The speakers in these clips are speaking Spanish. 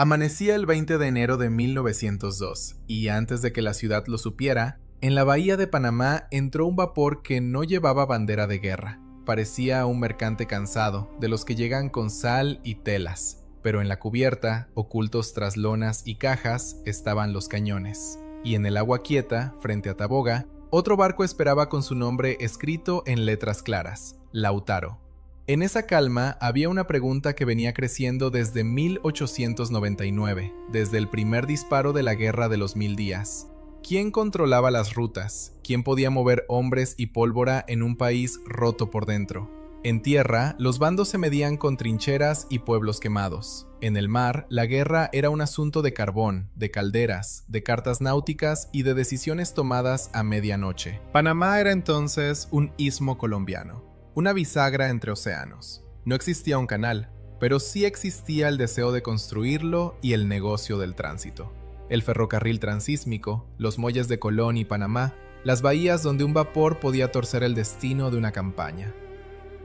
Amanecía el 20 de enero de 1902 y antes de que la ciudad lo supiera, en la bahía de Panamá entró un vapor que no llevaba bandera de guerra. Parecía un mercante cansado, de los que llegan con sal y telas, pero en la cubierta, ocultos tras lonas y cajas, estaban los cañones. Y en el agua quieta, frente a Taboga, otro barco esperaba con su nombre escrito en letras claras: Lautaro. En esa calma había una pregunta que venía creciendo desde 1899, desde el primer disparo de la Guerra de los 1000 días. ¿Quién controlaba las rutas? ¿Quién podía mover hombres y pólvora en un país roto por dentro? En tierra, los bandos se medían con trincheras y pueblos quemados. En el mar, la guerra era un asunto de carbón, de calderas, de cartas náuticas y de decisiones tomadas a medianoche. Panamá era entonces un istmo colombiano, una bisagra entre océanos. No existía un canal, pero sí existía el deseo de construirlo y el negocio del tránsito. El ferrocarril transísmico, los muelles de Colón y Panamá, las bahías donde un vapor podía torcer el destino de una campaña.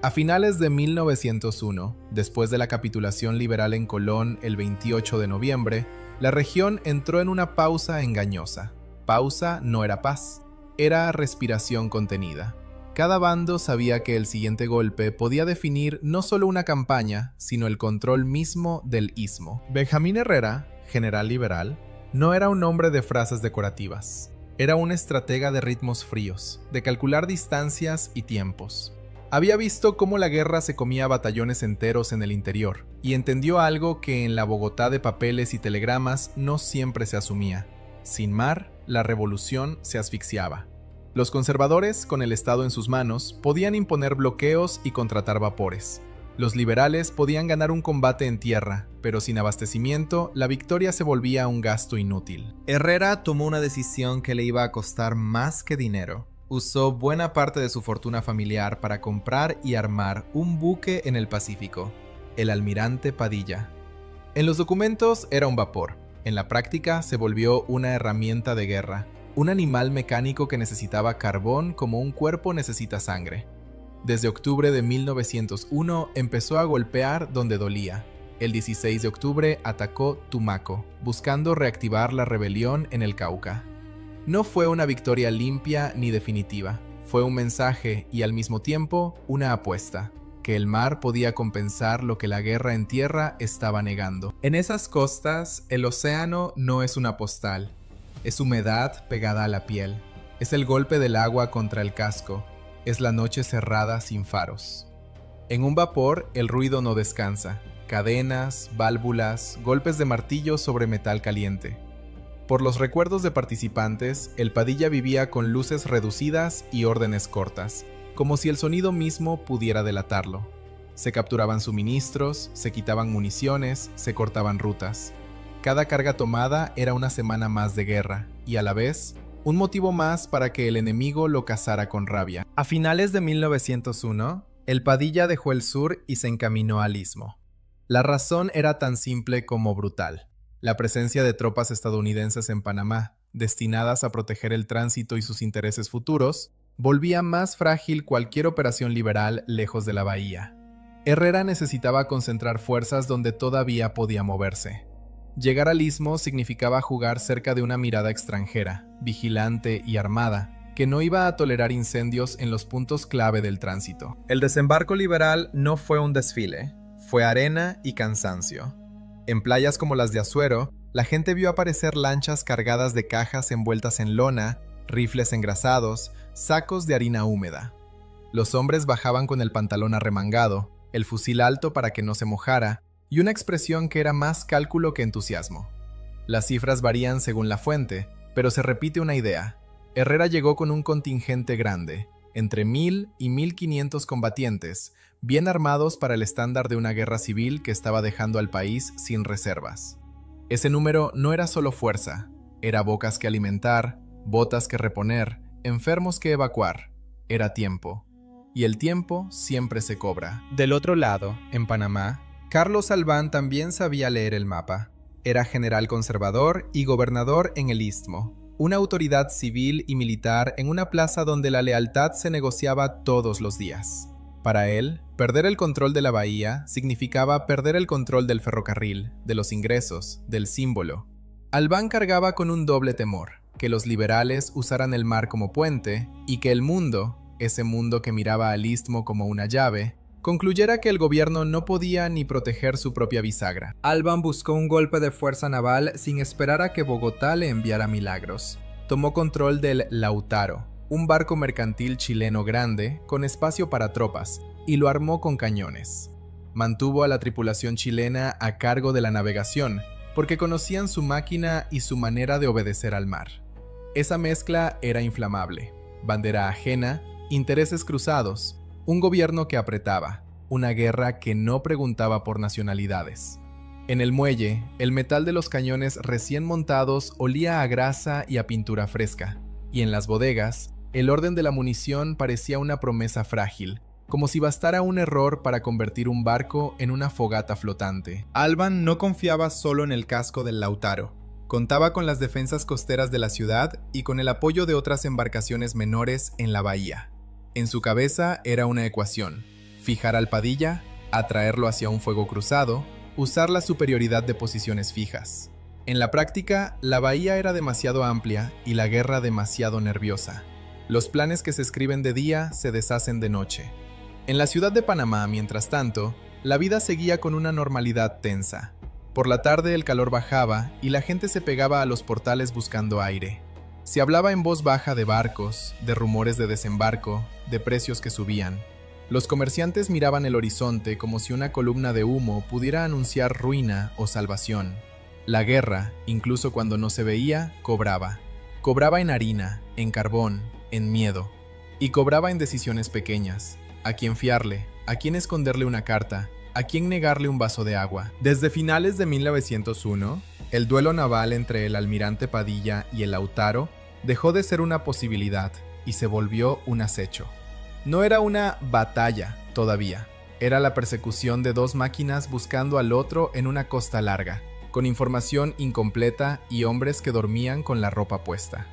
A finales de 1901, después de la capitulación liberal en Colón el 28 de noviembre, la región entró en una pausa engañosa. Pausa no era paz, era respiración contenida. Cada bando sabía que el siguiente golpe podía definir no solo una campaña, sino el control mismo del istmo. Benjamín Herrera, general liberal, no era un hombre de frases decorativas. Era un estratega de ritmos fríos, de calcular distancias y tiempos. Había visto cómo la guerra se comía batallones enteros en el interior, y entendió algo que en la Bogotá de papeles y telegramas no siempre se asumía. Sin mar, la revolución se asfixiaba. Los conservadores, con el Estado en sus manos, podían imponer bloqueos y contratar vapores. Los liberales podían ganar un combate en tierra, pero sin abastecimiento, la victoria se volvía un gasto inútil. Herrera tomó una decisión que le iba a costar más que dinero. Usó buena parte de su fortuna familiar para comprar y armar un buque en el Pacífico, el Almirante Padilla. En los documentos era un vapor, en la práctica se volvió una herramienta de guerra, un animal mecánico que necesitaba carbón como un cuerpo necesita sangre. Desde octubre de 1901 empezó a golpear donde dolía. El 16 de octubre atacó Tumaco, buscando reactivar la rebelión en el Cauca. No fue una victoria limpia ni definitiva. Fue un mensaje y al mismo tiempo una apuesta, que el mar podía compensar lo que la guerra en tierra estaba negando. En esas costas, el océano no es una postal, es humedad pegada a la piel, es el golpe del agua contra el casco, es la noche cerrada sin faros. En un vapor, el ruido no descansa, cadenas, válvulas, golpes de martillo sobre metal caliente. Por los recuerdos de participantes, el Padilla vivía con luces reducidas y órdenes cortas, como si el sonido mismo pudiera delatarlo. Se capturaban suministros, se quitaban municiones, se cortaban rutas. Cada carga tomada era una semana más de guerra, y a la vez, un motivo más para que el enemigo lo cazara con rabia. A finales de 1901, el Padilla dejó el sur y se encaminó al istmo. La razón era tan simple como brutal. La presencia de tropas estadounidenses en Panamá, destinadas a proteger el tránsito y sus intereses futuros, volvía más frágil cualquier operación liberal lejos de la bahía. Herrera necesitaba concentrar fuerzas donde todavía podía moverse. Llegar al istmo significaba jugar cerca de una mirada extranjera, vigilante y armada, que no iba a tolerar incendios en los puntos clave del tránsito. El desembarco liberal no fue un desfile, fue arena y cansancio. En playas como las de Azuero, la gente vio aparecer lanchas cargadas de cajas envueltas en lona, rifles engrasados, sacos de harina húmeda. Los hombres bajaban con el pantalón arremangado, el fusil alto para que no se mojara, y una expresión que era más cálculo que entusiasmo. Las cifras varían según la fuente, pero se repite una idea. Herrera llegó con un contingente grande, entre 1000 y 1500 combatientes, bien armados para el estándar de una guerra civil que estaba dejando al país sin reservas. Ese número no era solo fuerza, era bocas que alimentar, botas que reponer, enfermos que evacuar, era tiempo. Y el tiempo siempre se cobra. Del otro lado, en Panamá, Carlos Albán también sabía leer el mapa. Era general conservador y gobernador en el Istmo, una autoridad civil y militar en una plaza donde la lealtad se negociaba todos los días. Para él, Perder el control de la bahía significaba perder el control del ferrocarril, de los ingresos, del símbolo. Albán cargaba con un doble temor: que los liberales usaran el mar como puente y que el mundo, ese mundo que miraba al istmo como una llave, concluyera que el gobierno no podía ni proteger su propia bisagra. Albán buscó un golpe de fuerza naval sin esperar a que Bogotá le enviara milagros. Tomó control del Lautaro, un barco mercantil chileno grande con espacio para tropas, y lo armó con cañones. Mantuvo a la tripulación chilena a cargo de la navegación, porque conocían su máquina y su manera de obedecer al mar. Esa mezcla era inflamable: bandera ajena, intereses cruzados, un gobierno que apretaba, una guerra que no preguntaba por nacionalidades. En el muelle, el metal de los cañones recién montados olía a grasa y a pintura fresca, y en las bodegas, el orden de la munición parecía una promesa frágil, como si bastara un error para convertir un barco en una fogata flotante. Albán no confiaba solo en el casco del Lautaro. Contaba con las defensas costeras de la ciudad y con el apoyo de otras embarcaciones menores en la bahía. En su cabeza era una ecuación: fijar al Padilla, atraerlo hacia un fuego cruzado, usar la superioridad de posiciones fijas. En la práctica, la bahía era demasiado amplia y la guerra demasiado nerviosa. Los planes que se escriben de día se deshacen de noche. En la ciudad de Panamá, mientras tanto, la vida seguía con una normalidad tensa. Por la tarde el calor bajaba y la gente se pegaba a los portales buscando aire. Se hablaba en voz baja de barcos, de rumores de desembarco, de precios que subían. Los comerciantes miraban el horizonte como si una columna de humo pudiera anunciar ruina o salvación. La guerra, incluso cuando no se veía, cobraba. Cobraba en harina, en carbón, en miedo. Y cobraba en decisiones pequeñas: a quién fiarle, a quién esconderle una carta, a quién negarle un vaso de agua. Desde finales de 1901, el duelo naval entre el almirante Padilla y el Lautaro dejó de ser una posibilidad y se volvió un acecho. No era una batalla todavía, era la persecución de dos máquinas buscando al otro en una costa larga, con información incompleta y hombres que dormían con la ropa puesta.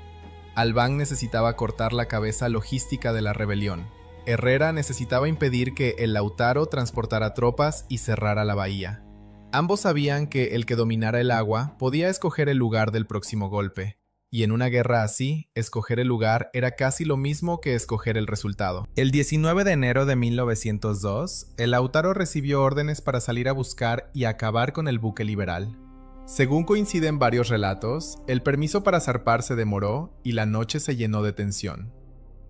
Albán necesitaba cortar la cabeza logística de la rebelión. Herrera necesitaba impedir que el Lautaro transportara tropas y cerrara la bahía. Ambos sabían que el que dominara el agua podía escoger el lugar del próximo golpe, y en una guerra así, escoger el lugar era casi lo mismo que escoger el resultado. El 19 de enero de 1902, el Lautaro recibió órdenes para salir a buscar y acabar con el buque liberal. Según coinciden varios relatos, el permiso para zarpar se demoró y la noche se llenó de tensión.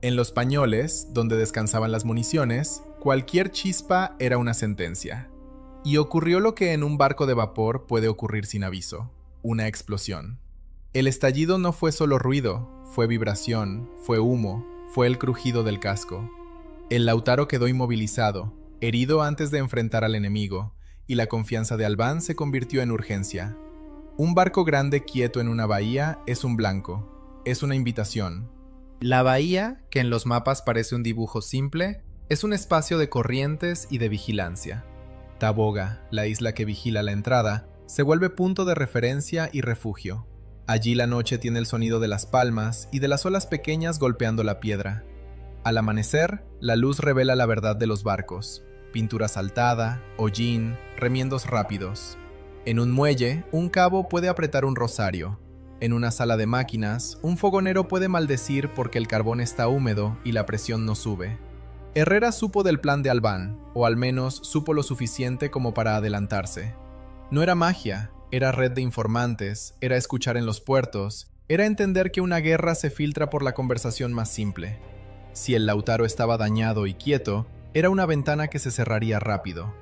En los pañoles, donde descansaban las municiones, cualquier chispa era una sentencia. Y ocurrió lo que en un barco de vapor puede ocurrir sin aviso: una explosión. El estallido no fue solo ruido, fue vibración, fue humo, fue el crujido del casco. El Lautaro quedó inmovilizado, herido antes de enfrentar al enemigo, y la confianza de Albán se convirtió en urgencia. Un barco grande quieto en una bahía es un blanco, es una invitación. La bahía, que en los mapas parece un dibujo simple, es un espacio de corrientes y de vigilancia. Taboga, la isla que vigila la entrada, se vuelve punto de referencia y refugio. Allí la noche tiene el sonido de las palmas y de las olas pequeñas golpeando la piedra. Al amanecer, la luz revela la verdad de los barcos: pintura saltada, hollín, remiendos rápidos. En un muelle, un cabo puede apretar un rosario. En una sala de máquinas, un fogonero puede maldecir porque el carbón está húmedo y la presión no sube. Herrera supo del plan de Albán, o al menos supo lo suficiente como para adelantarse. No era magia, era red de informantes, era escuchar en los puertos, era entender que una guerra se filtra por la conversación más simple. Si el Lautaro estaba dañado y quieto, era una ventana que se cerraría rápido.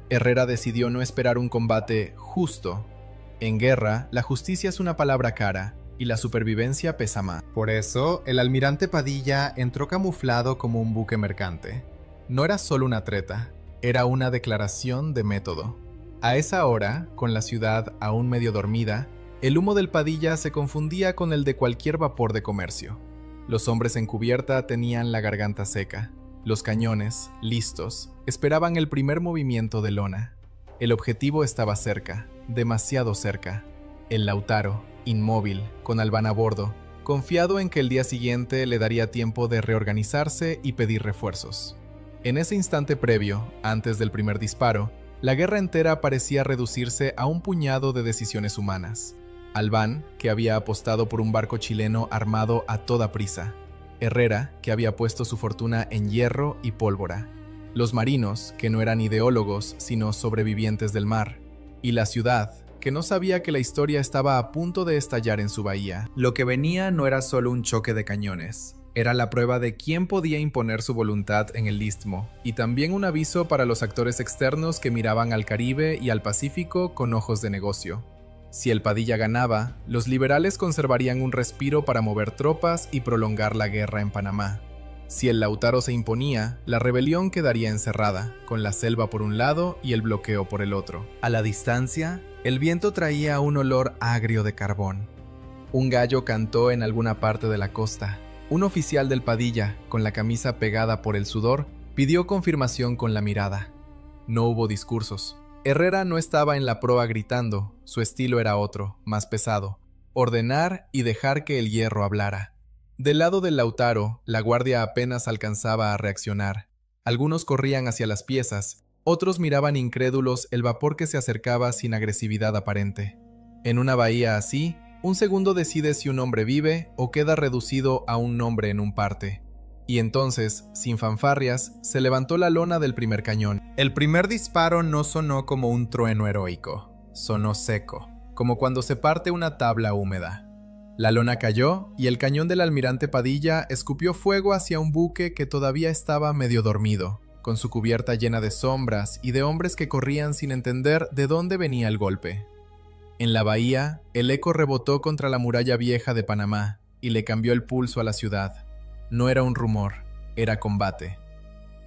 Herrera decidió no esperar un combate justo. En guerra, la justicia es una palabra cara, y la supervivencia pesa más. Por eso, el almirante Padilla entró camuflado como un buque mercante. No era solo una treta, era una declaración de método. A esa hora, con la ciudad aún medio dormida, el humo del Padilla se confundía con el de cualquier vapor de comercio. Los hombres en cubierta tenían la garganta seca. Los cañones, listos, esperaban el primer movimiento de lona. El objetivo estaba cerca, demasiado cerca. El Lautaro, inmóvil, con Albán a bordo, confiado en que el día siguiente le daría tiempo de reorganizarse y pedir refuerzos. En ese instante previo, antes del primer disparo, la guerra entera parecía reducirse a un puñado de decisiones humanas. Albán, que había apostado por un barco chileno armado a toda prisa. Herrera, que había puesto su fortuna en hierro y pólvora. Los marinos, que no eran ideólogos, sino sobrevivientes del mar. Y la ciudad, que no sabía que la historia estaba a punto de estallar en su bahía. Lo que venía no era solo un choque de cañones. Era la prueba de quién podía imponer su voluntad en el Istmo, y también un aviso para los actores externos que miraban al Caribe y al Pacífico con ojos de negocio. Si el Padilla ganaba, los liberales conservarían un respiro para mover tropas y prolongar la guerra en Panamá. Si el Lautaro se imponía, la rebelión quedaría encerrada, con la selva por un lado y el bloqueo por el otro. A la distancia, el viento traía un olor agrio de carbón. Un gallo cantó en alguna parte de la costa. Un oficial del Padilla, con la camisa pegada por el sudor, pidió confirmación con la mirada. No hubo discursos. Herrera no estaba en la proa gritando, su estilo era otro, más pesado: ordenar y dejar que el hierro hablara. Del lado del Lautaro, la guardia apenas alcanzaba a reaccionar. Algunos corrían hacia las piezas, otros miraban incrédulos el vapor que se acercaba sin agresividad aparente. En una bahía así, un segundo decide si un hombre vive o queda reducido a un nombre en un parte. Y entonces, sin fanfarrias, se levantó la lona del primer cañón. El primer disparo no sonó como un trueno heroico, sonó seco, como cuando se parte una tabla húmeda. La lona cayó y el cañón del almirante Padilla escupió fuego hacia un buque que todavía estaba medio dormido, con su cubierta llena de sombras y de hombres que corrían sin entender de dónde venía el golpe. En la bahía, el eco rebotó contra la muralla vieja de Panamá y le cambió el pulso a la ciudad. No era un rumor, era combate.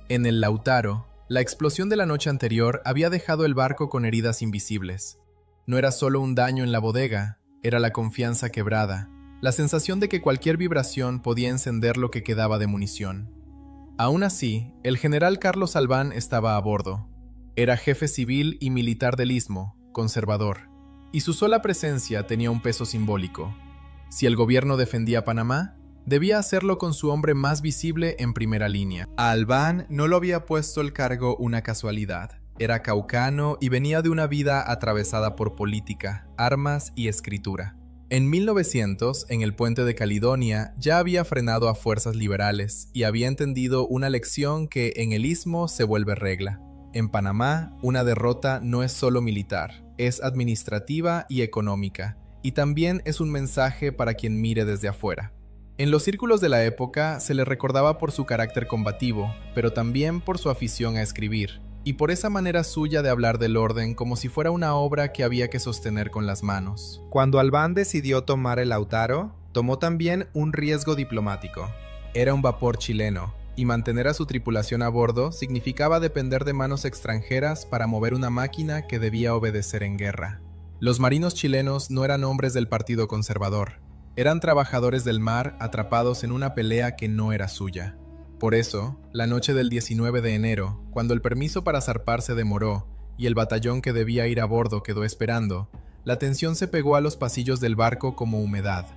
En el Lautaro, la explosión de la noche anterior había dejado el barco con heridas invisibles. No era solo un daño en la bodega, era la confianza quebrada, la sensación de que cualquier vibración podía encender lo que quedaba de munición. Aún así, el general Carlos Albán estaba a bordo. Era jefe civil y militar del Istmo, conservador, y su sola presencia tenía un peso simbólico. Si el gobierno defendía Panamá, debía hacerlo con su hombre más visible en primera línea. A Albán no lo había puesto el cargo una casualidad. Era caucano y venía de una vida atravesada por política, armas y escritura. En 1900, en el puente de Caledonia, ya había frenado a fuerzas liberales y había entendido una lección que en el Istmo se vuelve regla. En Panamá, una derrota no es solo militar, es administrativa y económica, y también es un mensaje para quien mire desde afuera. En los círculos de la época se le recordaba por su carácter combativo, pero también por su afición a escribir, y por esa manera suya de hablar del orden como si fuera una obra que había que sostener con las manos. Cuando Albán decidió tomar el Lautaro, tomó también un riesgo diplomático. Era un vapor chileno, y mantener a su tripulación a bordo significaba depender de manos extranjeras para mover una máquina que debía obedecer en guerra. Los marinos chilenos no eran hombres del Partido Conservador, eran trabajadores del mar atrapados en una pelea que no era suya. Por eso, la noche del 19 de enero, cuando el permiso para zarpar se demoró y el batallón que debía ir a bordo quedó esperando, la tensión se pegó a los pasillos del barco como humedad.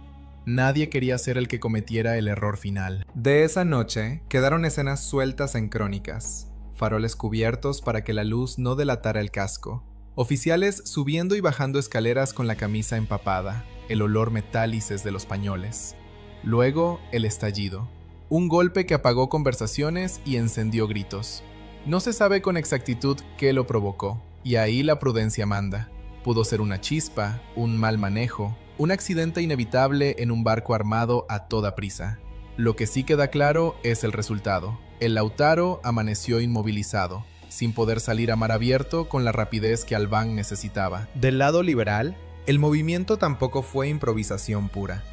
Nadie quería ser el que cometiera el error final. De esa noche quedaron escenas sueltas en crónicas, faroles cubiertos para que la luz no delatara el casco, oficiales subiendo y bajando escaleras con la camisa empapada, el olor metálices de los pañoles. Luego, el estallido. Un golpe que apagó conversaciones y encendió gritos. No se sabe con exactitud qué lo provocó, y ahí la prudencia manda. Pudo ser una chispa, un mal manejo, un accidente inevitable en un barco armado a toda prisa. Lo que sí queda claro es el resultado. El Lautaro amaneció inmovilizado, sin poder salir a mar abierto con la rapidez que Albán necesitaba. Del lado liberal, el movimiento tampoco fue improvisación pura.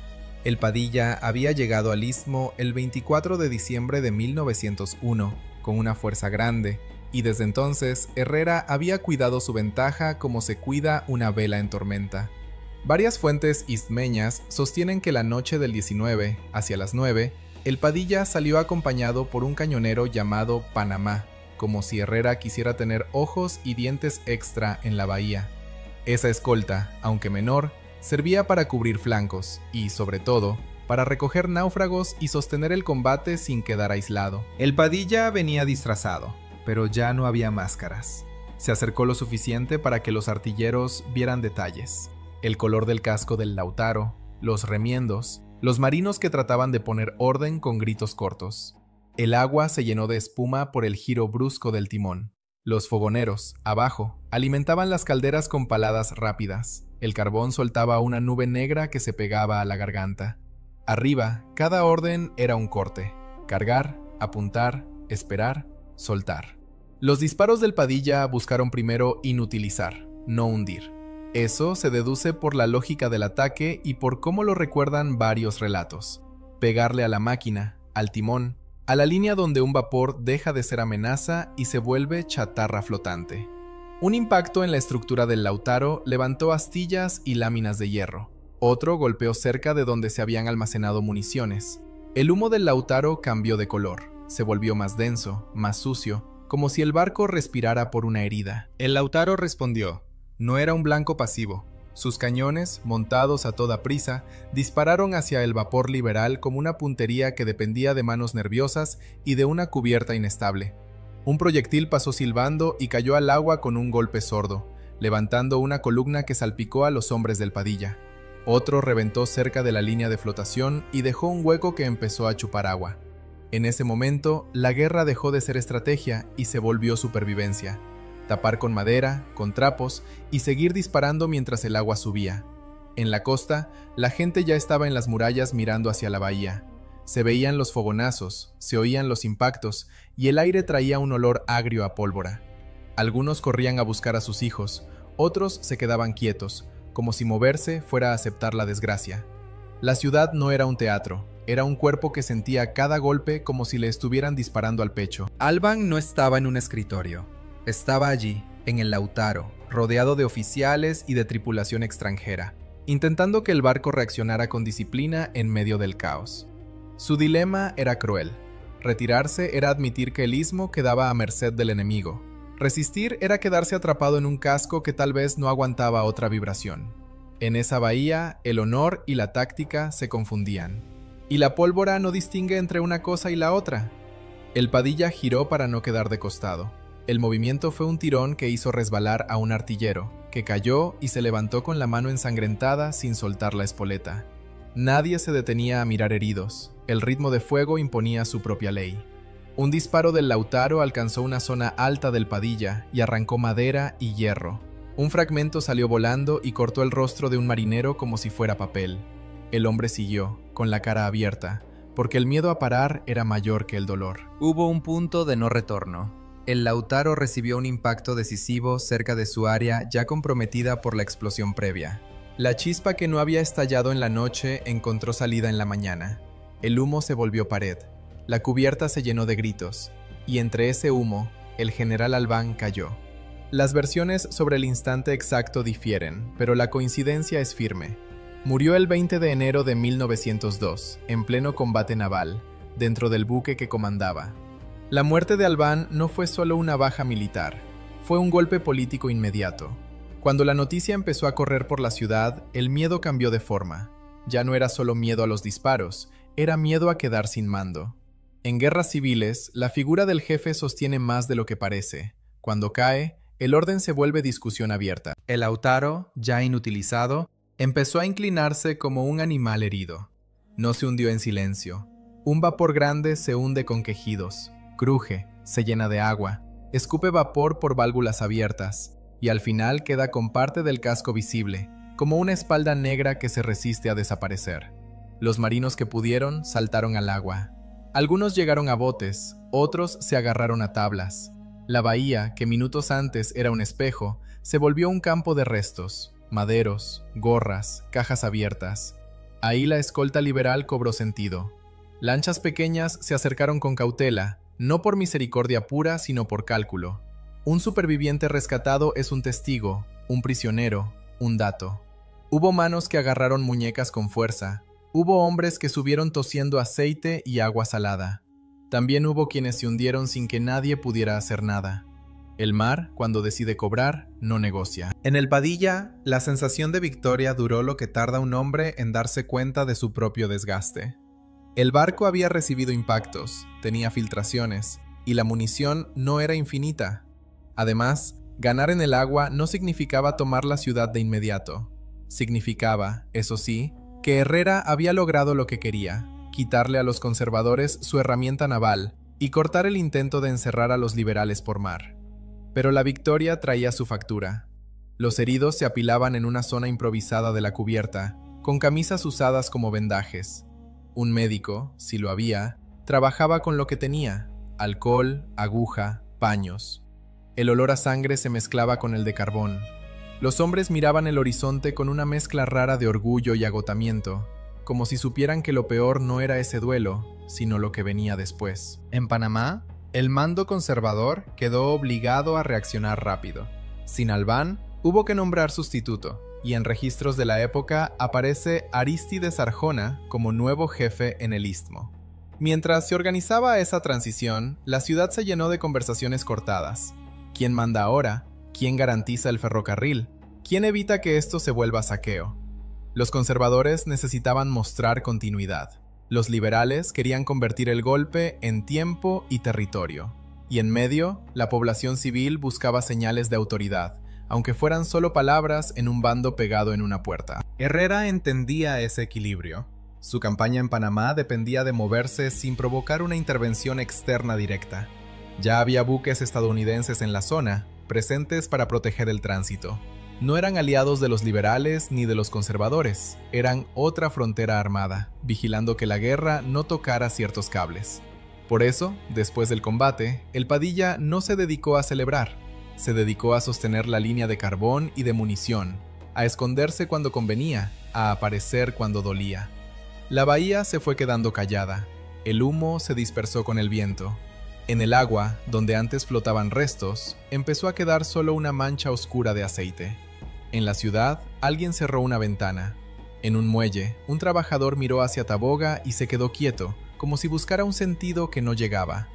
El Padilla había llegado al Istmo el 24 de diciembre de 1901, con una fuerza grande, y desde entonces Herrera había cuidado su ventaja como se cuida una vela en tormenta. Varias fuentes istmeñas sostienen que la noche del 19, hacia las 9, el Padilla salió acompañado por un cañonero llamado Panamá, como si Herrera quisiera tener ojos y dientes extra en la bahía. Esa escolta, aunque menor, servía para cubrir flancos y, sobre todo, para recoger náufragos y sostener el combate sin quedar aislado. El Padilla venía disfrazado, pero ya no había máscaras. Se acercó lo suficiente para que los artilleros vieran detalles: el color del casco del Lautaro, los remiendos, los marinos que trataban de poner orden con gritos cortos. El agua se llenó de espuma por el giro brusco del timón. Los fogoneros, abajo, alimentaban las calderas con paladas rápidas. El carbón soltaba una nube negra que se pegaba a la garganta. Arriba, cada orden era un corte: cargar, apuntar, esperar, soltar. Los disparos del Padilla buscaron primero inutilizar, no hundir. Eso se deduce por la lógica del ataque y por cómo lo recuerdan varios relatos. Pegarle a la máquina, al timón, a la línea donde un vapor deja de ser amenaza y se vuelve chatarra flotante. Un impacto en la estructura del Lautaro levantó astillas y láminas de hierro. Otro golpeó cerca de donde se habían almacenado municiones. El humo del Lautaro cambió de color. Se volvió más denso, más sucio, como si el barco respirara por una herida. El Lautaro respondió. No era un blanco pasivo. Sus cañones, montados a toda prisa, dispararon hacia el vapor liberal como una puntería que dependía de manos nerviosas y de una cubierta inestable. Un proyectil pasó silbando y cayó al agua con un golpe sordo, levantando una columna que salpicó a los hombres del Padilla. Otro reventó cerca de la línea de flotación y dejó un hueco que empezó a chupar agua. En ese momento, la guerra dejó de ser estrategia y se volvió supervivencia. Tapar con madera, con trapos y seguir disparando mientras el agua subía. En la costa, la gente ya estaba en las murallas mirando hacia la bahía. Se veían los fogonazos, se oían los impactos y el aire traía un olor agrio a pólvora. Algunos corrían a buscar a sus hijos, otros se quedaban quietos, como si moverse fuera a aceptar la desgracia. La ciudad no era un teatro, era un cuerpo que sentía cada golpe como si le estuvieran disparando al pecho. Alban no estaba en un escritorio. Estaba allí, en el Lautaro, rodeado de oficiales y de tripulación extranjera, intentando que el barco reaccionara con disciplina en medio del caos. Su dilema era cruel. Retirarse era admitir que el istmo quedaba a merced del enemigo. Resistir era quedarse atrapado en un casco que tal vez no aguantaba otra vibración. En esa bahía, el honor y la táctica se confundían. Y la pólvora no distingue entre una cosa y la otra. El Padilla giró para no quedar de costado. El movimiento fue un tirón que hizo resbalar a un artillero, que cayó y se levantó con la mano ensangrentada sin soltar la espoleta. Nadie se detenía a mirar heridos. El ritmo de fuego imponía su propia ley. Un disparo del Lautaro alcanzó una zona alta del Padilla y arrancó madera y hierro. Un fragmento salió volando y cortó el rostro de un marinero como si fuera papel. El hombre siguió, con la cara abierta, porque el miedo a parar era mayor que el dolor. Hubo un punto de no retorno. El Lautaro recibió un impacto decisivo cerca de su área ya comprometida por la explosión previa. La chispa que no había estallado en la noche encontró salida en la mañana. El humo se volvió pared. La cubierta se llenó de gritos, y entre ese humo, el general Albán cayó. Las versiones sobre el instante exacto difieren, pero la coincidencia es firme. Murió el 20 de enero de 1902, en pleno combate naval, dentro del buque que comandaba. La muerte de Albán no fue solo una baja militar, fue un golpe político inmediato. Cuando la noticia empezó a correr por la ciudad, el miedo cambió de forma. Ya no era solo miedo a los disparos, era miedo a quedar sin mando. En guerras civiles, la figura del jefe sostiene más de lo que parece. Cuando cae, el orden se vuelve discusión abierta. El Lautaro, ya inutilizado, empezó a inclinarse como un animal herido. No se hundió en silencio. Un vapor grande se hunde con quejidos. Cruje, se llena de agua, escupe vapor por válvulas abiertas, y al final queda con parte del casco visible, como una espalda negra que se resiste a desaparecer. Los marinos que pudieron saltaron al agua. Algunos llegaron a botes, otros se agarraron a tablas. La bahía, que minutos antes era un espejo, se volvió un campo de restos, maderos, gorras, cajas abiertas. Ahí la escolta liberal cobró sentido. Lanchas pequeñas se acercaron con cautela, no por misericordia pura, sino por cálculo. Un superviviente rescatado es un testigo, un prisionero, un dato. Hubo manos que agarraron muñecas con fuerza. Hubo hombres que subieron tosiendo aceite y agua salada. También hubo quienes se hundieron sin que nadie pudiera hacer nada. El mar, cuando decide cobrar, no negocia. En el Padilla, la sensación de victoria duró lo que tarda un hombre en darse cuenta de su propio desgaste. El barco había recibido impactos, tenía filtraciones, y la munición no era infinita. Además, ganar en el agua no significaba tomar la ciudad de inmediato. Significaba, eso sí, que Herrera había logrado lo que quería, quitarle a los conservadores su herramienta naval y cortar el intento de encerrar a los liberales por mar. Pero la victoria traía su factura. Los heridos se apilaban en una zona improvisada de la cubierta, con camisas usadas como vendajes. Un médico, si lo había, trabajaba con lo que tenía: alcohol, aguja, paños. El olor a sangre se mezclaba con el de carbón. Los hombres miraban el horizonte con una mezcla rara de orgullo y agotamiento, como si supieran que lo peor no era ese duelo, sino lo que venía después. En Panamá, el mando conservador quedó obligado a reaccionar rápido. Sin Albán, hubo que nombrar sustituto, y en registros de la época aparece Arístides Arjona como nuevo jefe en el Istmo. Mientras se organizaba esa transición, la ciudad se llenó de conversaciones cortadas. ¿Quién manda ahora? ¿Quién garantiza el ferrocarril? ¿Quién evita que esto se vuelva saqueo? Los conservadores necesitaban mostrar continuidad. Los liberales querían convertir el golpe en tiempo y territorio. Y en medio, la población civil buscaba señales de autoridad, aunque fueran solo palabras en un bando pegado en una puerta. Herrera entendía ese equilibrio. Su campaña en Panamá dependía de moverse sin provocar una intervención externa directa. Ya había buques estadounidenses en la zona, presentes para proteger el tránsito. No eran aliados de los liberales ni de los conservadores, eran otra frontera armada, vigilando que la guerra no tocara ciertos cables. Por eso, después del combate, el Padilla no se dedicó a celebrar, se dedicó a sostener la línea de carbón y de munición, a esconderse cuando convenía, a aparecer cuando dolía. La bahía se fue quedando callada, el humo se dispersó con el viento. En el agua, donde antes flotaban restos, empezó a quedar solo una mancha oscura de aceite. En la ciudad, alguien cerró una ventana. En un muelle, un trabajador miró hacia Taboga y se quedó quieto, como si buscara un sentido que no llegaba.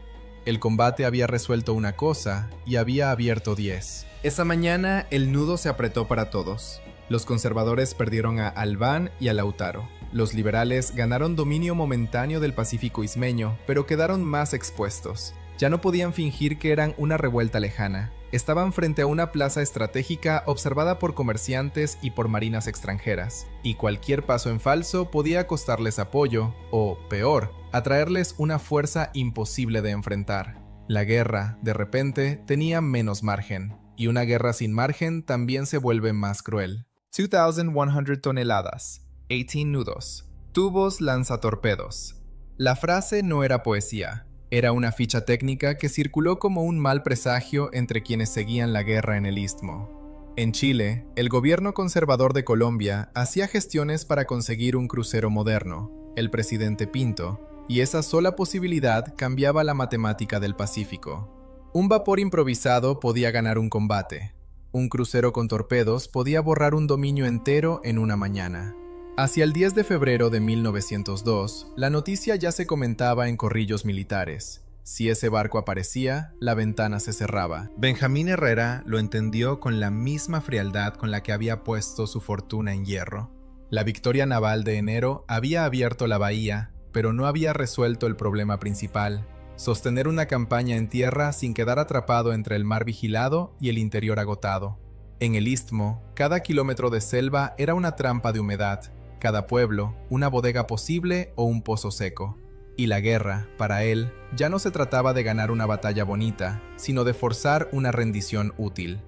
El combate había resuelto una cosa y había abierto 10. Esa mañana, el nudo se apretó para todos. Los conservadores perdieron a Albán y a Lautaro. Los liberales ganaron dominio momentáneo del Pacífico ismeño, pero quedaron más expuestos. Ya no podían fingir que eran una revuelta lejana. Estaban frente a una plaza estratégica observada por comerciantes y por marinas extranjeras, y cualquier paso en falso podía costarles apoyo, o, peor, atraerles una fuerza imposible de enfrentar. La guerra, de repente, tenía menos margen, y una guerra sin margen también se vuelve más cruel. 2,100 toneladas, 18 nudos, tubos lanzatorpedos. La frase no era poesía. Era una ficha técnica que circuló como un mal presagio entre quienes seguían la guerra en el Istmo. En Chile, el gobierno conservador de Colombia hacía gestiones para conseguir un crucero moderno, el presidente Pinto, y esa sola posibilidad cambiaba la matemática del Pacífico. Un vapor improvisado podía ganar un combate. Un crucero con torpedos podía borrar un dominio entero en una mañana. Hacia el 10 de febrero de 1902, la noticia ya se comentaba en corrillos militares. Si ese barco aparecía, la ventana se cerraba. Benjamín Herrera lo entendió con la misma frialdad con la que había puesto su fortuna en hierro. La victoria naval de enero había abierto la bahía, pero no había resuelto el problema principal: sostener una campaña en tierra sin quedar atrapado entre el mar vigilado y el interior agotado. En el Istmo, cada kilómetro de selva era una trampa de humedad, cada pueblo, una bodega posible o un pozo seco. Y la guerra, para él, ya no se trataba de ganar una batalla bonita, sino de forzar una rendición útil.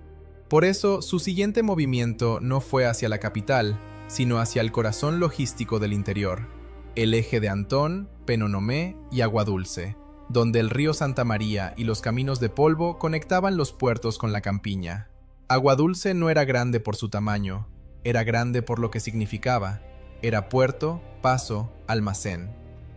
Por eso, su siguiente movimiento no fue hacia la capital, sino hacia el corazón logístico del interior, el eje de Antón, Penonomé y Aguadulce, donde el río Santa María y los caminos de polvo conectaban los puertos con la campiña. Aguadulce no era grande por su tamaño, era grande por lo que significaba. Era puerto, paso, almacén.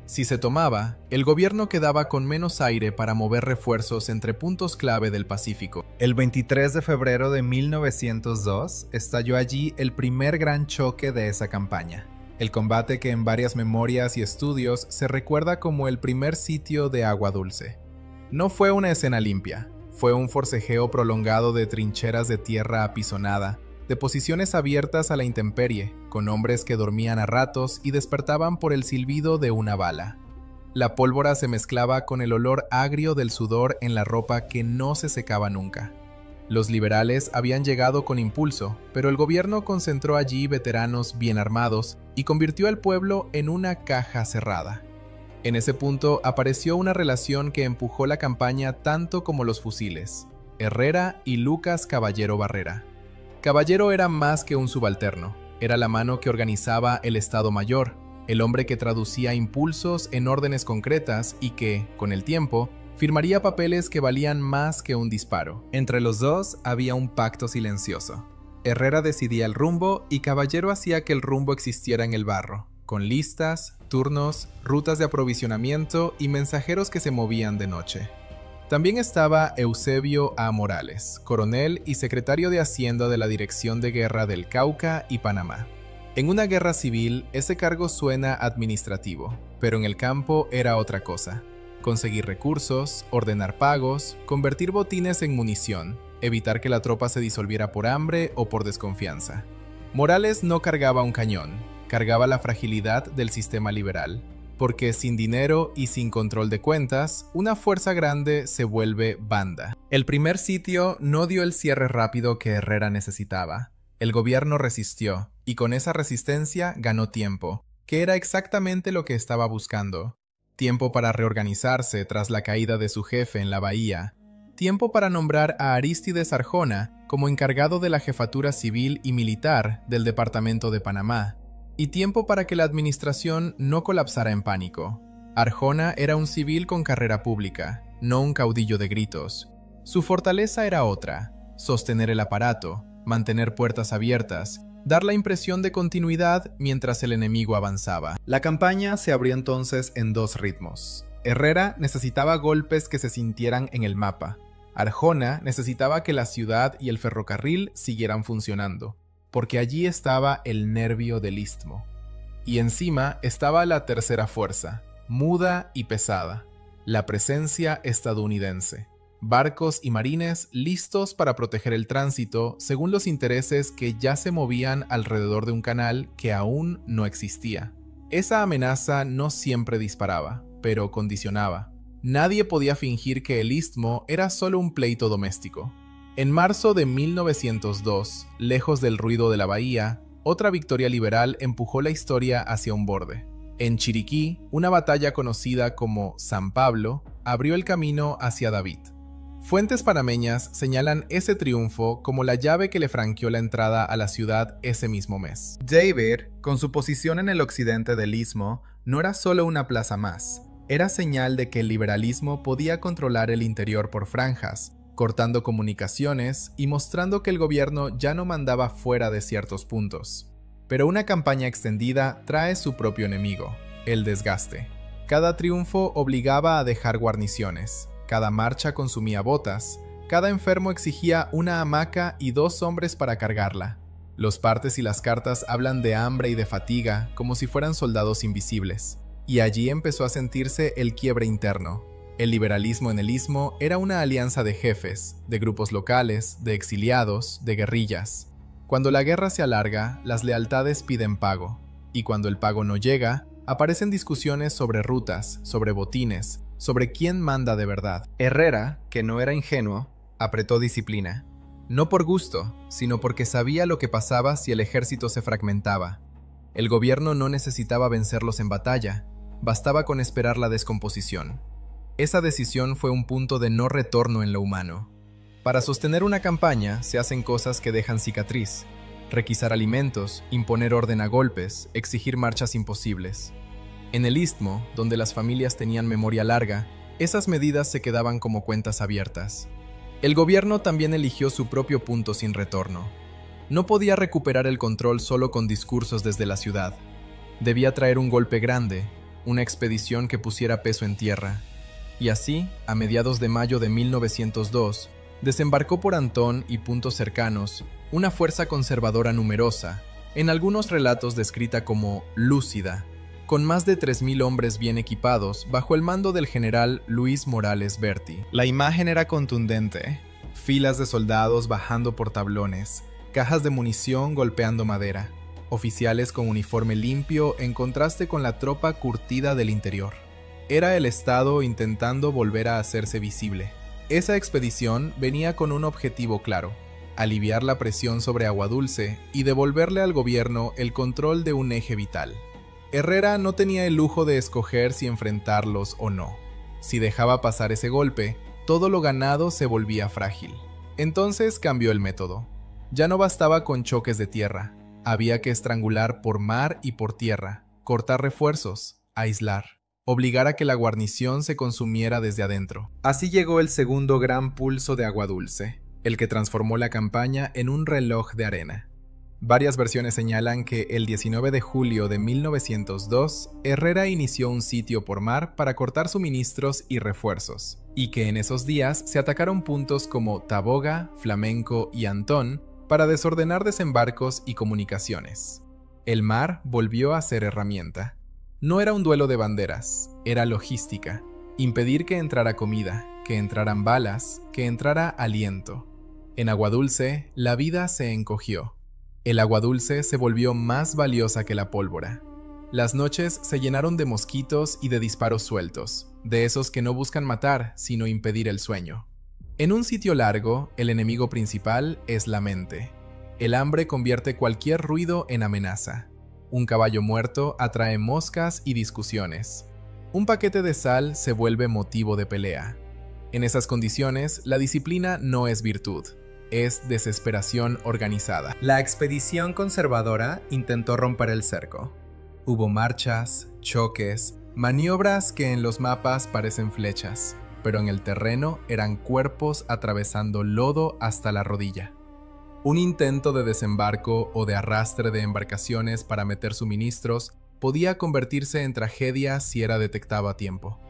Si se tomaba, el gobierno quedaba con menos aire para mover refuerzos entre puntos clave del Pacífico. El 23 de febrero de 1902 estalló allí el primer gran choque de esa campaña. El combate que en varias memorias y estudios se recuerda como el primer sitio de Aguadulce. No fue una escena limpia. Fue un forcejeo prolongado de trincheras de tierra apisonada, de posiciones abiertas a la intemperie, con hombres que dormían a ratos y despertaban por el silbido de una bala. La pólvora se mezclaba con el olor agrio del sudor en la ropa que no se secaba nunca. Los liberales habían llegado con impulso, pero el gobierno concentró allí veteranos bien armados y convirtió al pueblo en una caja cerrada. En ese punto apareció una relación que empujó la campaña tanto como los fusiles: Herrera y Lucas Caballero Barrera. Caballero era más que un subalterno, era la mano que organizaba el Estado Mayor, el hombre que traducía impulsos en órdenes concretas y que, con el tiempo, firmaría papeles que valían más que un disparo. Entre los dos había un pacto silencioso. Herrera decidía el rumbo y Caballero hacía que el rumbo existiera en el barro, con listas, turnos, rutas de aprovisionamiento y mensajeros que se movían de noche. También estaba Eusebio A. Morales, coronel y secretario de Hacienda de la Dirección de Guerra del Cauca y Panamá. En una guerra civil, ese cargo suena administrativo, pero en el campo era otra cosa: conseguir recursos, ordenar pagos, convertir botines en munición, evitar que la tropa se disolviera por hambre o por desconfianza. Morales no cargaba un cañón, cargaba la fragilidad del sistema liberal, porque sin dinero y sin control de cuentas, una fuerza grande se vuelve banda. El primer sitio no dio el cierre rápido que Herrera necesitaba. El gobierno resistió, y con esa resistencia ganó tiempo, que era exactamente lo que estaba buscando. Tiempo para reorganizarse tras la caída de su jefe en la bahía. Tiempo para nombrar a Arístides Arjona como encargado de la jefatura civil y militar del departamento de Panamá. Y tiempo para que la administración no colapsara en pánico. Arjona era un civil con carrera pública, no un caudillo de gritos. Su fortaleza era otra: sostener el aparato, mantener puertas abiertas, dar la impresión de continuidad mientras el enemigo avanzaba. La campaña se abrió entonces en dos ritmos. Herrera necesitaba golpes que se sintieran en el mapa. Arjona necesitaba que la ciudad y el ferrocarril siguieran funcionando, porque allí estaba el nervio del istmo. Y encima estaba la tercera fuerza, muda y pesada: la presencia estadounidense. Barcos y marines listos para proteger el tránsito según los intereses que ya se movían alrededor de un canal que aún no existía. Esa amenaza no siempre disparaba, pero condicionaba. Nadie podía fingir que el istmo era solo un pleito doméstico. En marzo de 1902, lejos del ruido de la bahía, otra victoria liberal empujó la historia hacia un borde. En Chiriquí, una batalla conocida como San Pablo abrió el camino hacia David. Fuentes panameñas señalan ese triunfo como la llave que le franqueó la entrada a la ciudad ese mismo mes. David, con su posición en el occidente del istmo, no era solo una plaza más, era señal de que el liberalismo podía controlar el interior por franjas, cortando comunicaciones y mostrando que el gobierno ya no mandaba fuera de ciertos puntos. Pero una campaña extendida trae su propio enemigo: el desgaste. Cada triunfo obligaba a dejar guarniciones. Cada marcha consumía botas, cada enfermo exigía una hamaca y 2 hombres para cargarla. Los partes y las cartas hablan de hambre y de fatiga como si fueran soldados invisibles. Y allí empezó a sentirse el quiebre interno. El liberalismo en el istmo era una alianza de jefes, de grupos locales, de exiliados, de guerrillas. Cuando la guerra se alarga, las lealtades piden pago. Y cuando el pago no llega, aparecen discusiones sobre rutas, sobre botines, sobre quién manda de verdad. Herrera, que no era ingenuo, apretó disciplina. No por gusto, sino porque sabía lo que pasaba si el ejército se fragmentaba. El gobierno no necesitaba vencerlos en batalla, bastaba con esperar la descomposición. Esa decisión fue un punto de no retorno en lo humano. Para sostener una campaña se hacen cosas que dejan cicatriz: requisar alimentos, imponer orden a golpes, exigir marchas imposibles. En el istmo, donde las familias tenían memoria larga, esas medidas se quedaban como cuentas abiertas. El gobierno también eligió su propio punto sin retorno. No podía recuperar el control solo con discursos desde la ciudad. Debía traer un golpe grande, una expedición que pusiera peso en tierra. Y así, a mediados de mayo de 1902, desembarcó por Antón y puntos cercanos una fuerza conservadora numerosa, en algunos relatos descrita como lúcida, con más de 3.000 hombres bien equipados bajo el mando del general Luis Morales Berti. La imagen era contundente. Filas de soldados bajando por tablones, cajas de munición golpeando madera, oficiales con uniforme limpio en contraste con la tropa curtida del interior. Era el Estado intentando volver a hacerse visible. Esa expedición venía con un objetivo claro: aliviar la presión sobre Aguadulce y devolverle al gobierno el control de un eje vital. Herrera no tenía el lujo de escoger si enfrentarlos o no. Si dejaba pasar ese golpe, todo lo ganado se volvía frágil. Entonces cambió el método. Ya no bastaba con choques de tierra. Había que estrangular por mar y por tierra, cortar refuerzos, aislar, obligar a que la guarnición se consumiera desde adentro. Así llegó el segundo gran pulso de Aguadulce, el que transformó la campaña en un reloj de arena. Varias versiones señalan que el 19 de julio de 1902, Herrera inició un sitio por mar para cortar suministros y refuerzos, y que en esos días se atacaron puntos como Taboga, Flamenco y Antón para desordenar desembarcos y comunicaciones. El mar volvió a ser herramienta. No era un duelo de banderas, era logística. Impedir que entrara comida, que entraran balas, que entrara aliento. En Aguadulce, la vida se encogió. El agua dulce se volvió más valiosa que la pólvora. Las noches se llenaron de mosquitos y de disparos sueltos, de esos que no buscan matar, sino impedir el sueño. En un sitio largo, el enemigo principal es la mente. El hambre convierte cualquier ruido en amenaza. Un caballo muerto atrae moscas y discusiones. Un paquete de sal se vuelve motivo de pelea. En esas condiciones, la disciplina no es virtud. Es desesperación organizada. La expedición conservadora intentó romper el cerco. Hubo marchas, choques, maniobras que en los mapas parecen flechas, pero en el terreno eran cuerpos atravesando lodo hasta la rodilla. Un intento de desembarco o de arrastre de embarcaciones para meter suministros podía convertirse en tragedia si era detectado a tiempo.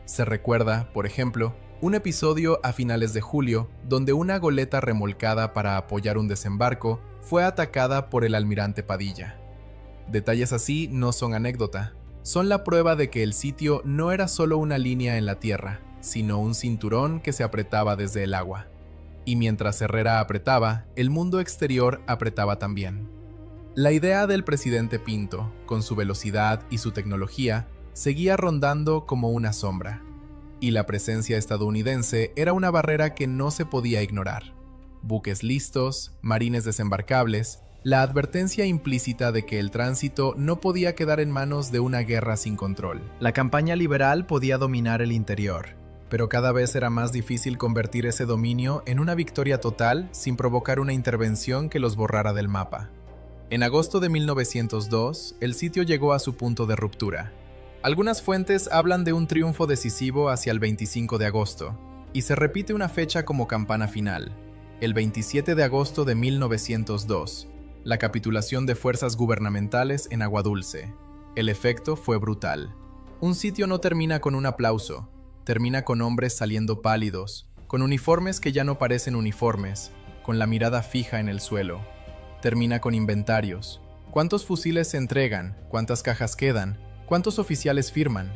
Se recuerda, por ejemplo, un episodio a finales de julio donde una goleta remolcada para apoyar un desembarco fue atacada por el almirante Padilla. Detalles así no son anécdota, son la prueba de que el sitio no era solo una línea en la tierra, sino un cinturón que se apretaba desde el agua. Y mientras Herrera apretaba, el mundo exterior apretaba también. La idea del presidente Pinto, con su velocidad y su tecnología, seguía rondando como una sombra. Y la presencia estadounidense era una barrera que no se podía ignorar. Buques listos, marines desembarcables, la advertencia implícita de que el tránsito no podía quedar en manos de una guerra sin control. La campaña liberal podía dominar el interior, pero cada vez era más difícil convertir ese dominio en una victoria total sin provocar una intervención que los borrara del mapa. En agosto de 1902, el sitio llegó a su punto de ruptura. Algunas fuentes hablan de un triunfo decisivo hacia el 25 de agosto, y se repite una fecha como campana final, el 27 de agosto de 1902, la capitulación de fuerzas gubernamentales en Aguadulce. El efecto fue brutal. Un sitio no termina con un aplauso, termina con hombres saliendo pálidos, con uniformes que ya no parecen uniformes, con la mirada fija en el suelo. Termina con inventarios. ¿Cuántos fusiles se entregan? ¿Cuántas cajas quedan? ¿Cuántos oficiales firman?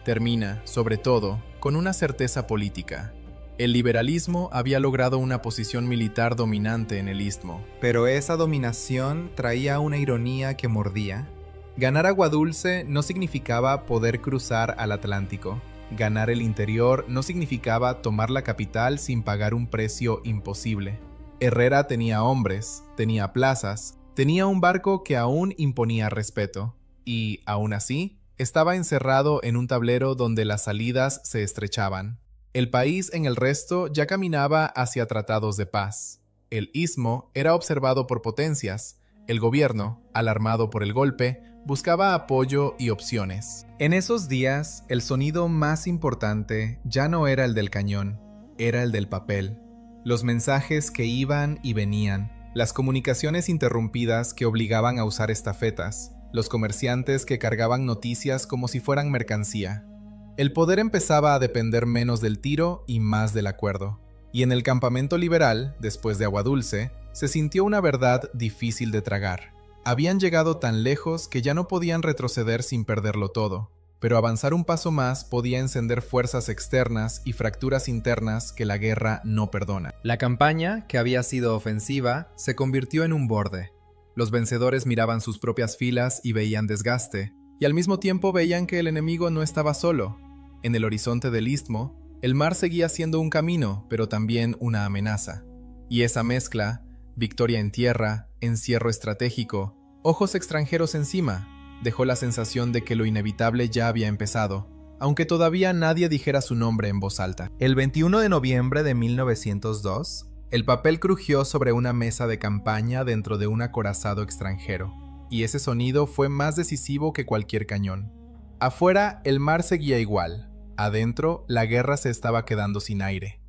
Termina, sobre todo, con una certeza política. El liberalismo había logrado una posición militar dominante en el Istmo. Pero esa dominación traía una ironía que mordía. Ganar Aguadulce no significaba poder cruzar al Atlántico. Ganar el interior no significaba tomar la capital sin pagar un precio imposible. Herrera tenía hombres, tenía plazas, tenía un barco que aún imponía respeto. Y, aún así, estaba encerrado en un tablero donde las salidas se estrechaban. El país en el resto ya caminaba hacia tratados de paz. El Istmo era observado por potencias. El gobierno, alarmado por el golpe, buscaba apoyo y opciones. En esos días, el sonido más importante ya no era el del cañón, era el del papel. Los mensajes que iban y venían, las comunicaciones interrumpidas que obligaban a usar estafetas, los comerciantes que cargaban noticias como si fueran mercancía. El poder empezaba a depender menos del tiro y más del acuerdo. Y en el campamento liberal, después de Aguadulce, se sintió una verdad difícil de tragar. Habían llegado tan lejos que ya no podían retroceder sin perderlo todo, pero avanzar un paso más podía encender fuerzas externas y fracturas internas que la guerra no perdona. La campaña, que había sido ofensiva, se convirtió en un borde. Los vencedores miraban sus propias filas y veían desgaste, y al mismo tiempo veían que el enemigo no estaba solo. En el horizonte del istmo, el mar seguía siendo un camino, pero también una amenaza. Y esa mezcla, victoria en tierra, encierro estratégico, ojos extranjeros encima, dejó la sensación de que lo inevitable ya había empezado, aunque todavía nadie dijera su nombre en voz alta. El 21 de noviembre de 1902, el papel crujió sobre una mesa de campaña dentro de un acorazado extranjero, y ese sonido fue más decisivo que cualquier cañón. Afuera, el mar seguía igual. Adentro, la guerra se estaba quedando sin aire.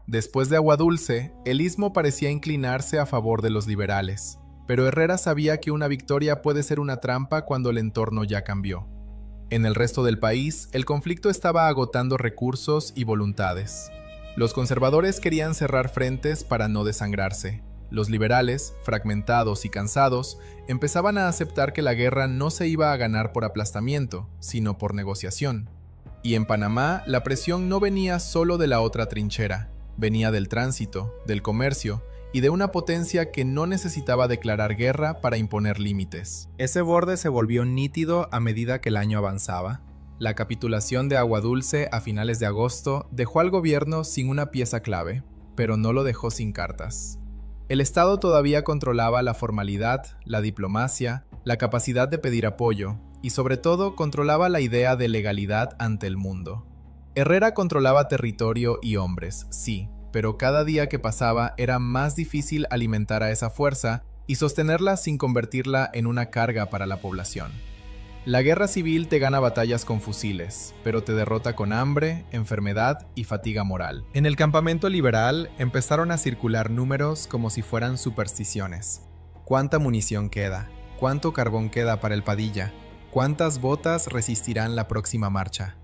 Después de Aguadulce, el istmo parecía inclinarse a favor de los liberales, pero Herrera sabía que una victoria puede ser una trampa cuando el entorno ya cambió. En el resto del país, el conflicto estaba agotando recursos y voluntades. Los conservadores querían cerrar frentes para no desangrarse. Los liberales, fragmentados y cansados, empezaban a aceptar que la guerra no se iba a ganar por aplastamiento, sino por negociación. Y en Panamá, la presión no venía solo de la otra trinchera, venía del tránsito, del comercio y de una potencia que no necesitaba declarar guerra para imponer límites. Ese borde se volvió nítido a medida que el año avanzaba. La capitulación de Aguadulce a finales de agosto dejó al gobierno sin una pieza clave, pero no lo dejó sin cartas. El Estado todavía controlaba la formalidad, la diplomacia, la capacidad de pedir apoyo, y sobre todo controlaba la idea de legalidad ante el mundo. Herrera controlaba territorio y hombres, sí, pero cada día que pasaba era más difícil alimentar a esa fuerza y sostenerla sin convertirla en una carga para la población. La guerra civil te gana batallas con fusiles, pero te derrota con hambre, enfermedad y fatiga moral. En el campamento liberal empezaron a circular números como si fueran supersticiones. ¿Cuánta munición queda? ¿Cuánto carbón queda para el Padilla? ¿Cuántas botas resistirán la próxima marcha?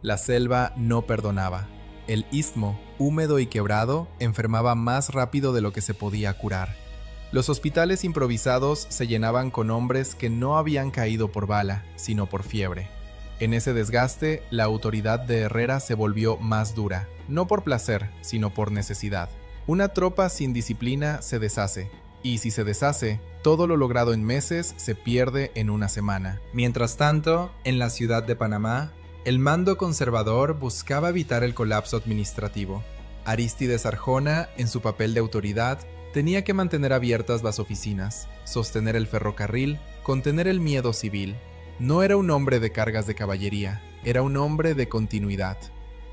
La selva no perdonaba. El istmo, húmedo y quebrado, enfermaba más rápido de lo que se podía curar. Los hospitales improvisados se llenaban con hombres que no habían caído por bala, sino por fiebre. En ese desgaste, la autoridad de Herrera se volvió más dura, no por placer, sino por necesidad. Una tropa sin disciplina se deshace, y si se deshace, todo lo logrado en meses se pierde en una semana. Mientras tanto, en la ciudad de Panamá, el mando conservador buscaba evitar el colapso administrativo. Arístides Arjona, en su papel de autoridad, tenía que mantener abiertas las oficinas, sostener el ferrocarril, contener el miedo civil. No era un hombre de cargas de caballería, era un hombre de continuidad.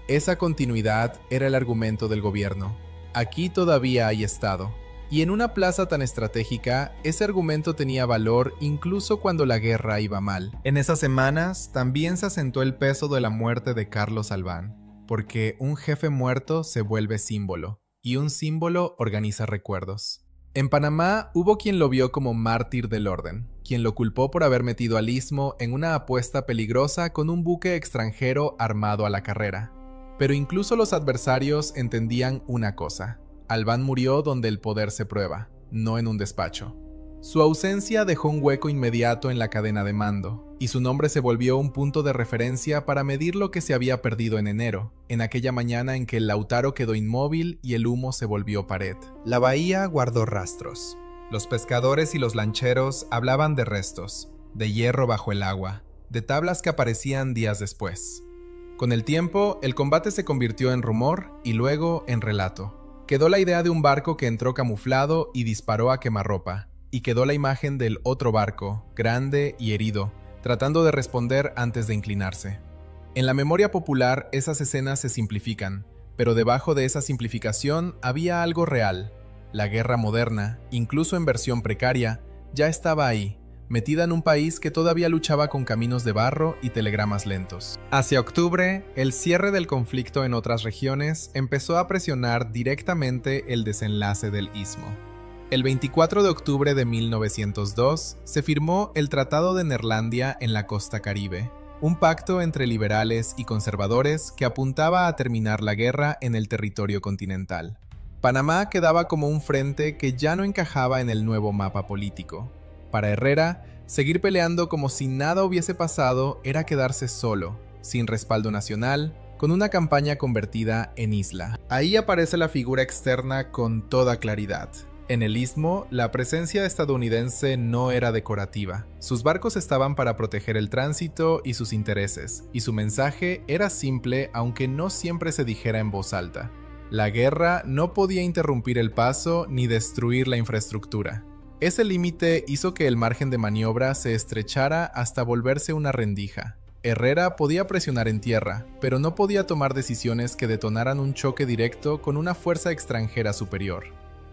Esa continuidad era el argumento del gobierno. Aquí todavía hay Estado. Y en una plaza tan estratégica, ese argumento tenía valor incluso cuando la guerra iba mal. En esas semanas también se asentó el peso de la muerte de Carlos Albán, porque un jefe muerto se vuelve símbolo. Y un símbolo organiza recuerdos. En Panamá hubo quien lo vio como mártir del orden, quien lo culpó por haber metido al istmo en una apuesta peligrosa con un buque extranjero armado a la carrera. Pero incluso los adversarios entendían una cosa: Albán murió donde el poder se prueba, no en un despacho. Su ausencia dejó un hueco inmediato en la cadena de mando, y su nombre se volvió un punto de referencia para medir lo que se había perdido en enero, en aquella mañana en que el Lautaro quedó inmóvil y el humo se volvió pared. La bahía guardó rastros. Los pescadores y los lancheros hablaban de restos, de hierro bajo el agua, de tablas que aparecían días después. Con el tiempo, el combate se convirtió en rumor y luego en relato. Quedó la idea de un barco que entró camuflado y disparó a quemarropa, y quedó la imagen del otro barco, grande y herido, tratando de responder antes de inclinarse. En la memoria popular esas escenas se simplifican, pero debajo de esa simplificación había algo real. La guerra moderna, incluso en versión precaria, ya estaba ahí, metida en un país que todavía luchaba con caminos de barro y telegramas lentos. Hacia octubre, el cierre del conflicto en otras regiones empezó a presionar directamente el desenlace del istmo. El 24 de octubre de 1902 se firmó el Tratado de Neerlandia en la costa caribe, un pacto entre liberales y conservadores que apuntaba a terminar la guerra en el territorio continental. Panamá quedaba como un frente que ya no encajaba en el nuevo mapa político. Para Herrera, seguir peleando como si nada hubiese pasado era quedarse solo, sin respaldo nacional, con una campaña convertida en isla. Ahí aparece la figura externa con toda claridad. En el Istmo, la presencia estadounidense no era decorativa. Sus barcos estaban para proteger el tránsito y sus intereses, y su mensaje era simple aunque no siempre se dijera en voz alta. La guerra no podía interrumpir el paso ni destruir la infraestructura. Ese límite hizo que el margen de maniobra se estrechara hasta volverse una rendija. Herrera podía presionar en tierra, pero no podía tomar decisiones que detonaran un choque directo con una fuerza extranjera superior.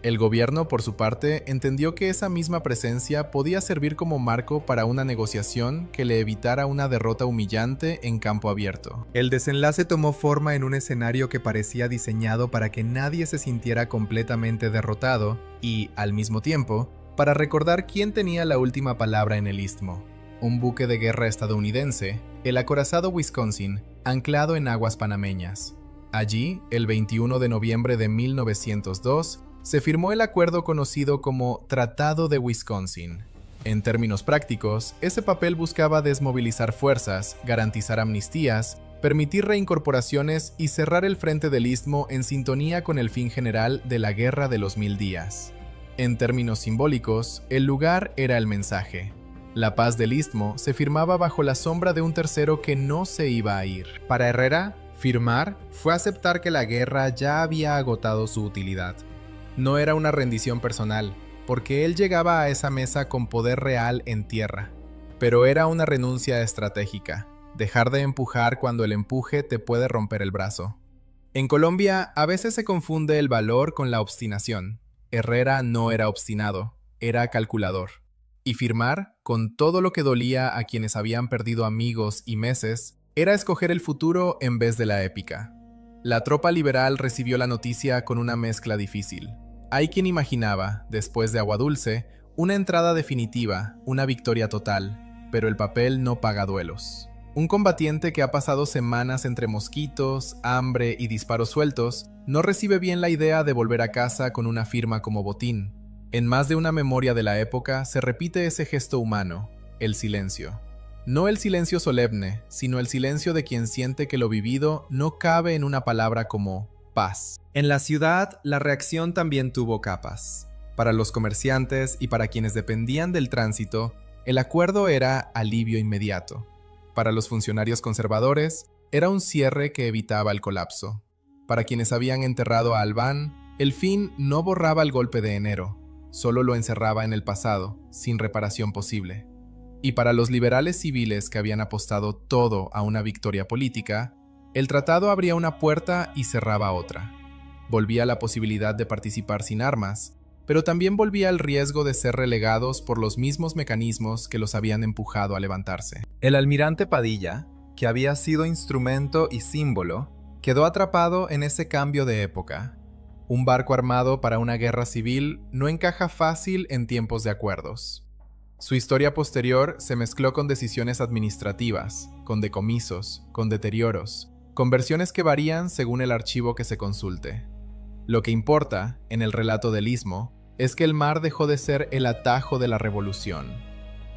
El gobierno, por su parte, entendió que esa misma presencia podía servir como marco para una negociación que le evitara una derrota humillante en campo abierto. El desenlace tomó forma en un escenario que parecía diseñado para que nadie se sintiera completamente derrotado y, al mismo tiempo, para recordar quién tenía la última palabra en el Istmo. Un buque de guerra estadounidense, el acorazado Wisconsin, anclado en aguas panameñas. Allí, el 21 de noviembre de 1902, se firmó el acuerdo conocido como Tratado de Wisconsin. En términos prácticos, ese papel buscaba desmovilizar fuerzas, garantizar amnistías, permitir reincorporaciones y cerrar el frente del Istmo en sintonía con el fin general de la Guerra de los 1000 días. En términos simbólicos, el lugar era el mensaje. La paz del Istmo se firmaba bajo la sombra de un tercero que no se iba a ir. Para Herrera, firmar fue aceptar que la guerra ya había agotado su utilidad. No era una rendición personal, porque él llegaba a esa mesa con poder real en tierra. Pero era una renuncia estratégica, dejar de empujar cuando el empuje te puede romper el brazo. En Colombia, a veces se confunde el valor con la obstinación. Herrera no era obstinado, era calculador. Y firmar, con todo lo que dolía a quienes habían perdido amigos y meses, era escoger el futuro en vez de la épica. La tropa liberal recibió la noticia con una mezcla difícil. Hay quien imaginaba, después de Aguadulce, una entrada definitiva, una victoria total, pero el papel no paga duelos. Un combatiente que ha pasado semanas entre mosquitos, hambre y disparos sueltos, no recibe bien la idea de volver a casa con una firma como botín. En más de una memoria de la época se repite ese gesto humano, el silencio. No el silencio solemne, sino el silencio de quien siente que lo vivido no cabe en una palabra como paz. En la ciudad, la reacción también tuvo capas. Para los comerciantes y para quienes dependían del tránsito, el acuerdo era alivio inmediato. Para los funcionarios conservadores, era un cierre que evitaba el colapso. Para quienes habían enterrado a Albán, el fin no borraba el golpe de enero, solo lo encerraba en el pasado, sin reparación posible. Y para los liberales civiles que habían apostado todo a una victoria política, el tratado abría una puerta y cerraba otra. Volvía la posibilidad de participar sin armas, pero también volvía el riesgo de ser relegados por los mismos mecanismos que los habían empujado a levantarse. El almirante Padilla, que había sido instrumento y símbolo, quedó atrapado en ese cambio de época. Un barco armado para una guerra civil no encaja fácil en tiempos de acuerdos. Su historia posterior se mezcló con decisiones administrativas, con decomisos, con deterioros, con versiones que varían según el archivo que se consulte. Lo que importa, en el relato del Istmo, es que el mar dejó de ser el atajo de la revolución.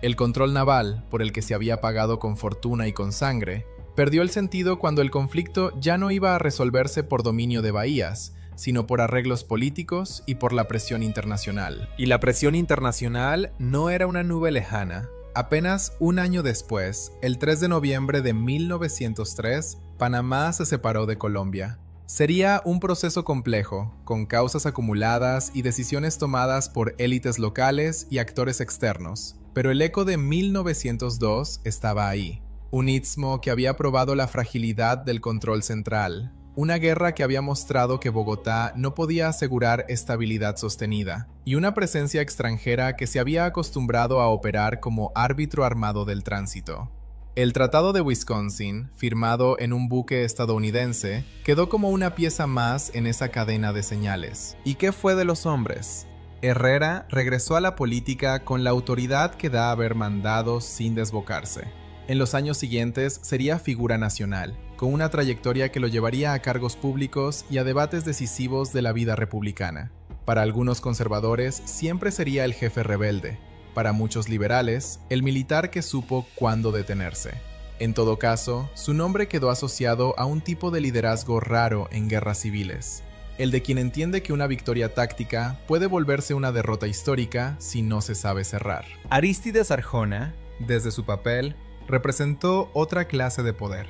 El control naval, por el que se había pagado con fortuna y con sangre, perdió el sentido cuando el conflicto ya no iba a resolverse por dominio de bahías, sino por arreglos políticos y por la presión internacional. Y la presión internacional no era una nube lejana. Apenas un año después, el 3 de noviembre de 1903, Panamá se separó de Colombia. Sería un proceso complejo, con causas acumuladas y decisiones tomadas por élites locales y actores externos, pero el eco de 1902 estaba ahí. Un istmo que había probado la fragilidad del control central. Una guerra que había mostrado que Bogotá no podía asegurar estabilidad sostenida, y una presencia extranjera que se había acostumbrado a operar como árbitro armado del tránsito. El Tratado de Wisconsin, firmado en un buque estadounidense, quedó como una pieza más en esa cadena de señales. ¿Y qué fue de los hombres? Herrera regresó a la política con la autoridad que da haber mandado sin desbocarse. En los años siguientes sería figura nacional, con una trayectoria que lo llevaría a cargos públicos y a debates decisivos de la vida republicana. Para algunos conservadores siempre sería el jefe rebelde, Para muchos liberales, el militar que supo cuándo detenerse. En todo caso, su nombre quedó asociado a un tipo de liderazgo raro en guerras civiles, el de quien entiende que una victoria táctica puede volverse una derrota histórica si no se sabe cerrar. Arístides Arjona, desde su papel, representó otra clase de poder,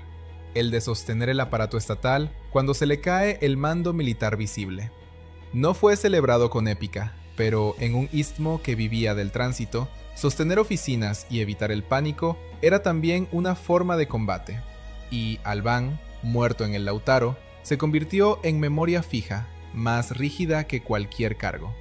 el de sostener el aparato estatal cuando se le cae el mando militar visible. No fue celebrado con épica, pero en un istmo que vivía del tránsito, sostener oficinas y evitar el pánico era también una forma de combate, y Albán, muerto en el Lautaro, se convirtió en memoria fija, más rígida que cualquier cargo.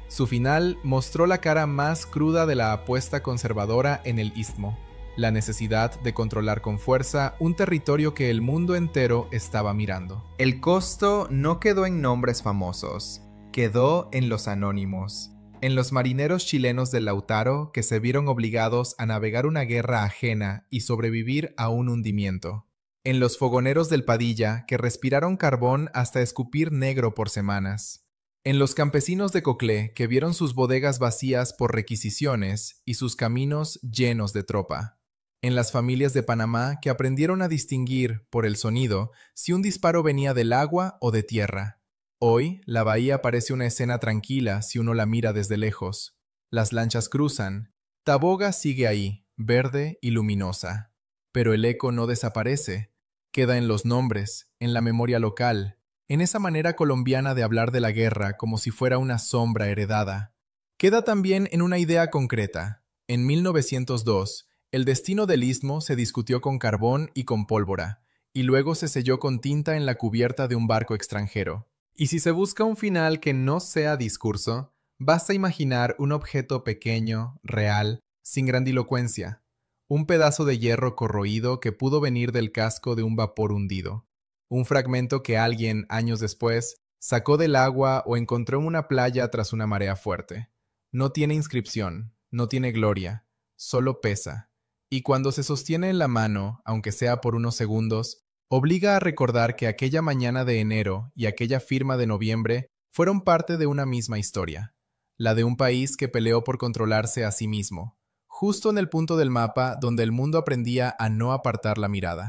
Su final mostró la cara más cruda de la apuesta conservadora en el istmo, la necesidad de controlar con fuerza un territorio que el mundo entero estaba mirando. El costo no quedó en nombres famosos, quedó en los anónimos, en los marineros chilenos del Lautaro que se vieron obligados a navegar una guerra ajena y sobrevivir a un hundimiento, en los fogoneros del Padilla que respiraron carbón hasta escupir negro por semanas, en los campesinos de Coclé que vieron sus bodegas vacías por requisiciones y sus caminos llenos de tropa, en las familias de Panamá que aprendieron a distinguir, por el sonido, si un disparo venía del agua o de tierra. Hoy, la bahía parece una escena tranquila si uno la mira desde lejos. Las lanchas cruzan. Taboga sigue ahí, verde y luminosa. Pero el eco no desaparece. Queda en los nombres, en la memoria local, en esa manera colombiana de hablar de la guerra como si fuera una sombra heredada. Queda también en una idea concreta. En 1902, el destino del istmo se discutió con carbón y con pólvora, y luego se selló con tinta en la cubierta de un barco extranjero. Y si se busca un final que no sea discurso, basta imaginar un objeto pequeño, real, sin grandilocuencia, un pedazo de hierro corroído que pudo venir del casco de un vapor hundido, un fragmento que alguien, años después, sacó del agua o encontró en una playa tras una marea fuerte. No tiene inscripción, no tiene gloria, solo pesa, y cuando se sostiene en la mano, aunque sea por unos segundos, obliga a recordar que aquella mañana de enero y aquella firma de noviembre fueron parte de una misma historia, la de un país que peleó por controlarse a sí mismo, justo en el punto del mapa donde el mundo aprendía a no apartar la mirada.